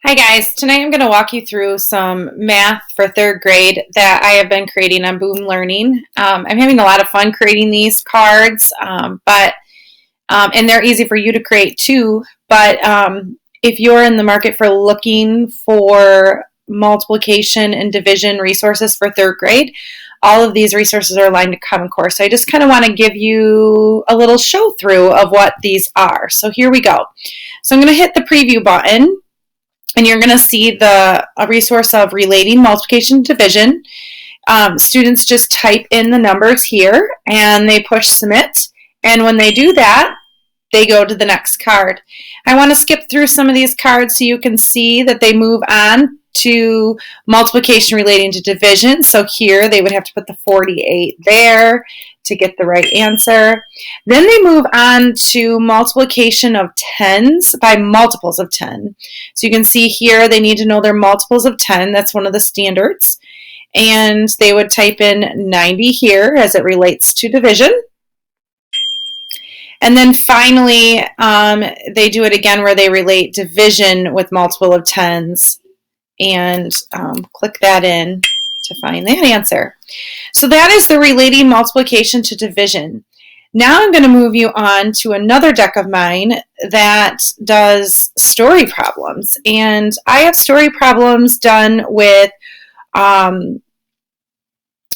Hi guys, tonight I'm going to walk you through some math for third grade that I have been creating on Boom Learning. I'm having a lot of fun creating these cards, and they're easy for you to create too, but if you're in the market for looking for multiplication and division resources for third grade, all of these resources are aligned to Common Core. So I just kind of want to give you a little show through of what these are. So here we go. So I'm going to hit the preview button. And you're going to see a resource of relating multiplication and division. Students just type in the numbers here and they push submit. And when they do that, they go to the next card. I want to skip through some of these cards so you can see that they move on to multiplication relating to division. So here they would have to put the 48 there to get the right answer. Then they move on to multiplication of tens by multiples of 10. So you can see here they need to know their multiples of 10. That's one of the standards. And they would type in 90 here as it relates to division. And then finally, they do it again where they relate division with multiple of tens and click that in to find that answer. So that is the relating multiplication to division. Now I'm going to move you on to another deck of mine that does story problems. And I have story problems done with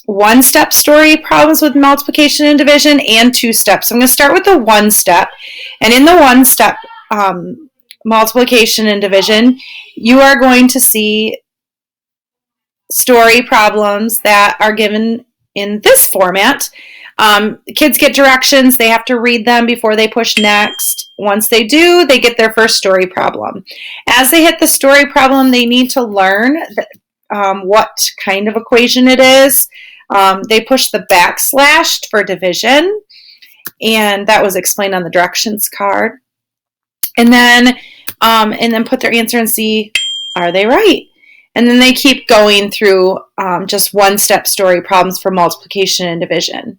one-step story problems with multiplication and division and two steps. I'm going to start with the one step. And in the one step multiplication and division, you are going to see story problems that are given in this format. Kids get directions. They have to read them before they push next. Once they do, they get their first story problem. As they hit the story problem, they need to learn what kind of equation it is. They push the backslash for division, and that was explained on the directions card. And then put their answer and see, are they right? And then they keep going through just one-step story problems for multiplication and division.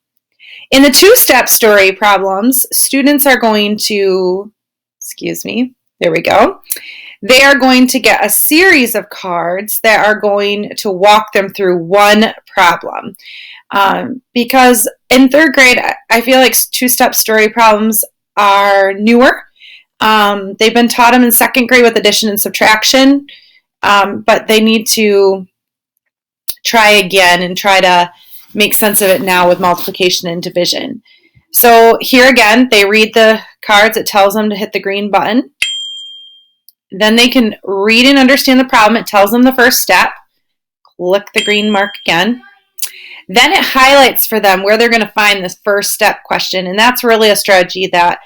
In the two-step story problems, students are going to, there we go. They are going to get a series of cards that are going to walk them through one problem. Because in third grade, I feel like two-step story problems are newer. They've been taught them in second grade with addition and subtraction. But they need to try again and try to make sense of it now with multiplication and division. So here again, they read the cards. It tells them to hit the green button. Then they can read and understand the problem. It tells them the first step. Click the green mark again. Then it highlights for them where they're going to find this first step question. And that's really a strategy that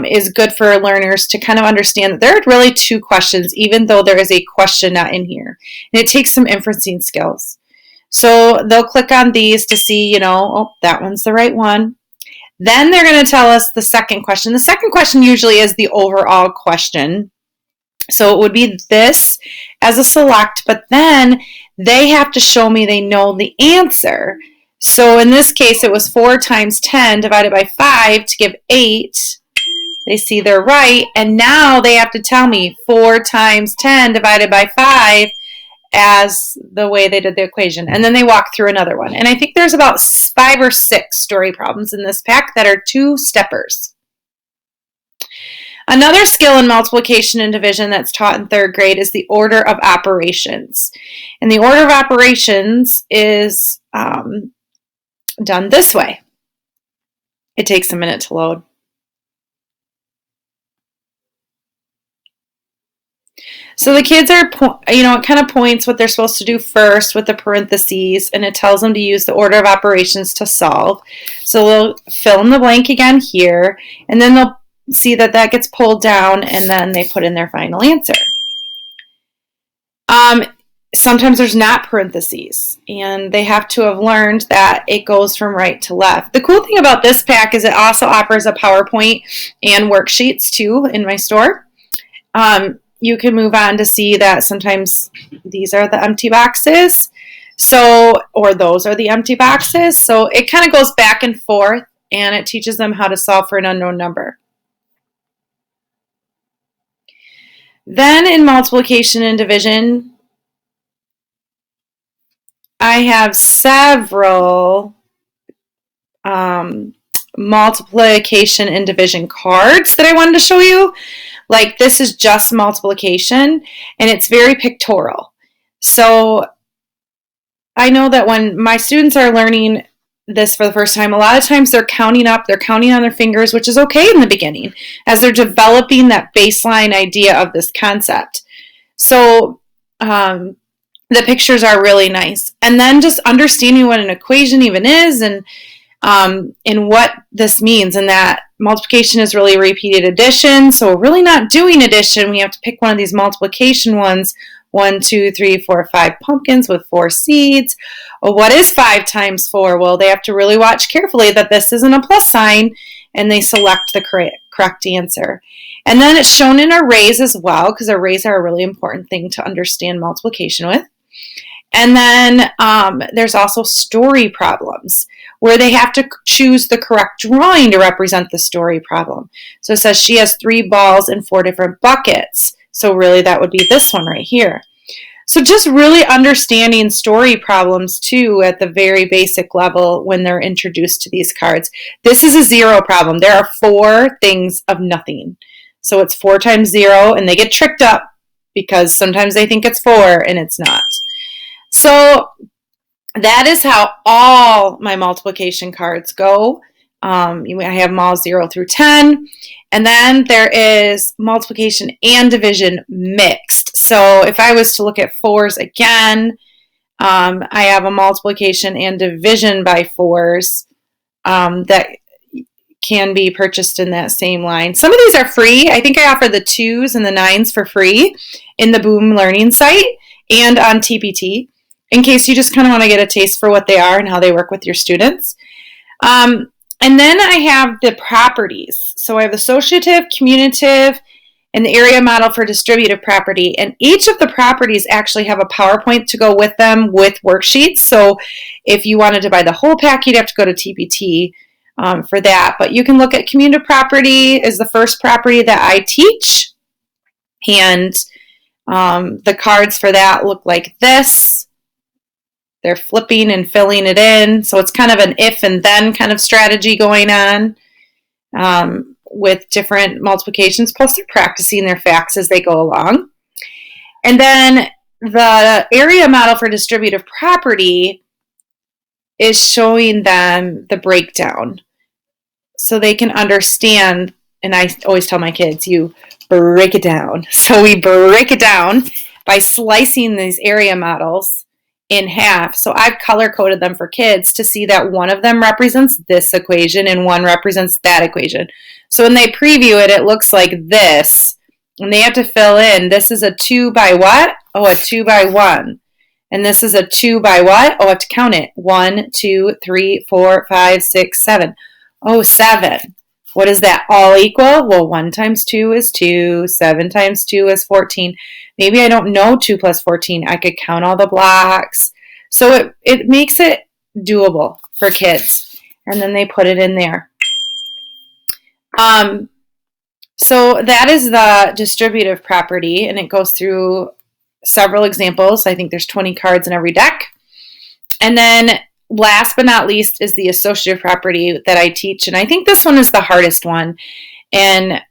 is good for learners to kind of understand that there are really two questions, even though there is a question not in here. And it takes some inferencing skills. So they'll click on these to see, that one's the right one. Then they're going to tell us the second question. The second question usually is the overall question. So it would be this as a select, but then they have to show me they know the answer. So in this case, it was 4 times 10 divided by 5 to give 8. They see they're right, and now they have to tell me 4 times 10 divided by 5 as the way they did the equation. And then they walk through another one. And I think there's about 5 or 6 story problems in this pack that are two-steppers. Another skill in multiplication and division that's taught in third grade is the order of operations. And the order of operations is done this way. It takes a minute to load. So the kids are, it kind of points what they're supposed to do first with the parentheses, and it tells them to use the order of operations to solve. So they'll fill in the blank again here, and then they'll see that gets pulled down, and then they put in their final answer. Sometimes there's not parentheses, and they have to have learned that it goes from right to left. The cool thing about this pack is it also offers a PowerPoint and worksheets too in my store. You can move on to see that sometimes these are the empty boxes, or those are the empty boxes. So it kind of goes back and forth, and it teaches them how to solve for an unknown number. Then in multiplication and division, I have several multiplication and division cards that I wanted to show you. Like this is just multiplication and it's very pictorial. So I know that when my students are learning this for the first time, a lot of times they're counting up, they're counting on their fingers, which is okay in the beginning as they're developing that baseline idea of this concept. So the pictures are really nice. And then just understanding what an equation even is and what this means, and that multiplication is really repeated addition. So we're really not doing addition. We have to pick one of these multiplication ones. 1, 2, 3, 4, 5 pumpkins with 4 seeds. Well, what is 5 times 4? Well, they have to really watch carefully that this isn't a plus sign, and they select the correct answer. And then it's shown in arrays as well, because arrays are a really important thing to understand multiplication with. And then there's also story problems, where they have to choose the correct drawing to represent the story problem. So it says she has 3 balls in 4 different buckets. So really that would be this one right here. So just really understanding story problems too at the very basic level when they're introduced to these cards. This is a 0 problem. There are 4 things of nothing. So it's 4 times 0, and they get tricked up because sometimes they think it's 4 and it's not. So that is how all my multiplication cards go. I have them all 0 through 10. And then there is multiplication and division mixed. So if I was to look at 4s again, I have a multiplication and division by 4s that can be purchased in that same line. Some of these are free. I think I offer the 2s and the 9s for free in the Boom Learning site and on TPT, in case you just kind of want to get a taste for what they are and how they work with your students. And then I have the properties. So I have associative, commutative, and the area model for distributive property. And each of the properties actually have a PowerPoint to go with them with worksheets. So if you wanted to buy the whole pack, you'd have to go to TPT for that. But you can look at commutative property is the first property that I teach. And the cards for that look like this. They're flipping and filling it in. So it's kind of an if and then kind of strategy going on with different multiplications. Plus they're practicing their facts as they go along. And then the area model for distributive property is showing them the breakdown so they can understand. And I always tell my kids, you break it down. So we break it down by slicing these area models in half. So I've color coded them for kids to see that one of them represents this equation and one represents that equation. So when they preview it, it looks like this. And they have to fill in, this is a 2 by what? Oh, a 2 by 1. And this is a 2 by what? Oh, I have to count it. 1, 2, 3, 4, 5, 6, 7. Oh, 7. What is that? All equal? Well, 1 times 2 is 2. 7 times 2 is 14. Maybe I don't know 2 plus 14. I could count all the blocks. So it makes it doable for kids. And then they put it in there. So that is the distributive property, and it goes through several examples. I think there's 20 cards in every deck. And then last but not least is the associative property that I teach. And I think this one is the hardest one. And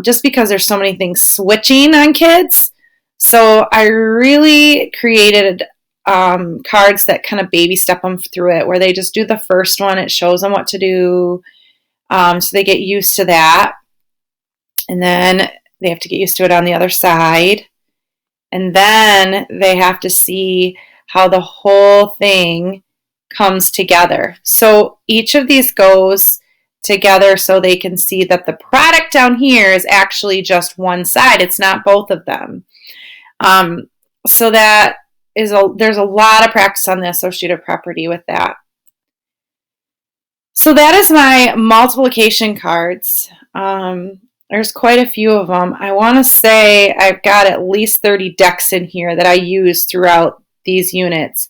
just because there's so many things switching on kids. So I really created cards that kind of baby step them through it, where they just do the first one. It shows them what to do. So they get used to that. And then they have to get used to it on the other side. And then they have to see how the whole thing comes together. So each of these goes together so they can see that the product down here is actually just one side. It's not both of them. So that is there's a lot of practice on the associative property with that. So that is my multiplication cards. There's quite a few of them. I want to say I've got at least 30 decks in here that I use throughout these units.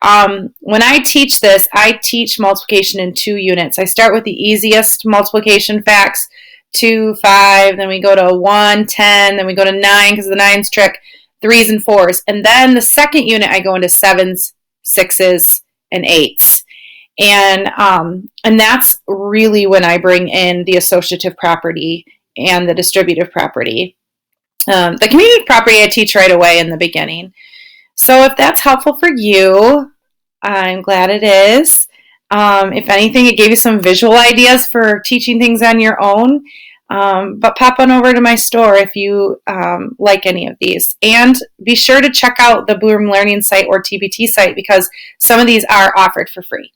When I teach this, I teach multiplication in 2 units. I start with the easiest multiplication facts 2, 5, then we go to 1, 10, then we go to 9 because the 9's trick, 3s and 4s. And then the second unit, I go into 7s, 6s, and 8s. And that's really when I bring in the associative property and the distributive property. The commutative property I teach right away in the beginning. So if that's helpful for you, I'm glad it is. If anything, it gave you some visual ideas for teaching things on your own. But pop on over to my store if you like any of these. And be sure to check out the Bloom Learning site or TBT site because some of these are offered for free.